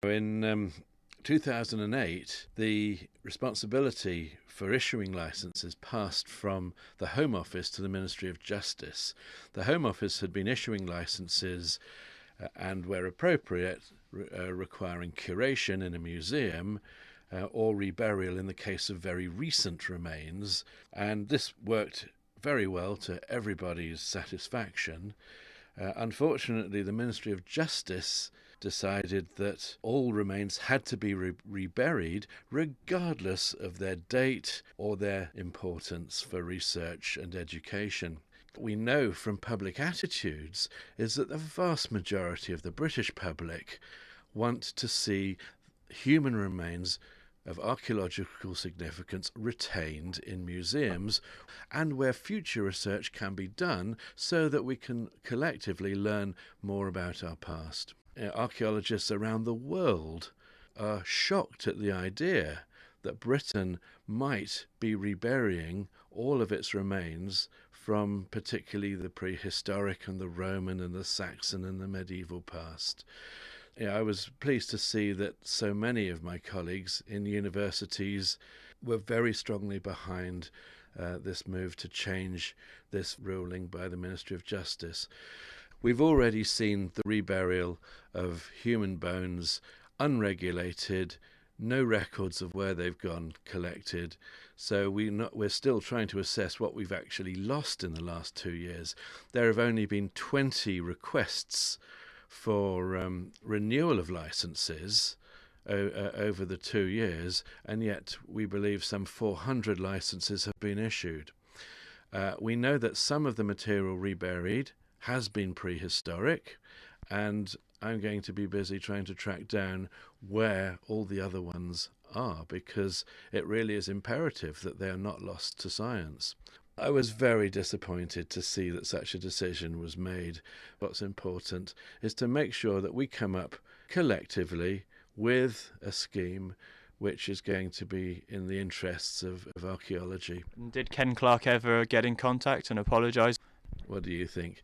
In 2008, the responsibility for issuing licenses passed from the Home Office to the Ministry of Justice. The Home Office had been issuing licenses and, where appropriate, requiring curation in a museum or reburial in the case of very recent remains. And this worked very well to everybody's satisfaction. Unfortunately, the Ministry of Justice decided that all remains had to be reburied regardless of their date or their importance for research and education. What we know from public attitudes is that the vast majority of the British public want to see human remains of archaeological significance retained in museums and where future research can be done so that we can collectively learn more about our past. Archaeologists around the world are shocked at the idea that Britain might be reburying all of its remains from particularly the prehistoric and the Roman and the Saxon and the medieval past. I was pleased to see that so many of my colleagues in universities were very strongly behind this move to change this ruling by the Ministry of Justice. We've already seen the reburial of human bones unregulated, no records of where they've gone collected. So we're still trying to assess what we've actually lost in the last 2 years. There have only been 20 requests for renewal of licenses over the 2 years, and yet we believe some 400 licenses have been issued. We know that some of the material reburied has been prehistoric, and I'm going to be busy trying to track down where all the other ones are, because it really is imperative that they are not lost to science. I was very disappointed to see that such a decision was made. What's important is to make sure that we come up collectively with a scheme which is going to be in the interests of archaeology. Did Ken Clarke ever get in contact and apologise? What do you think?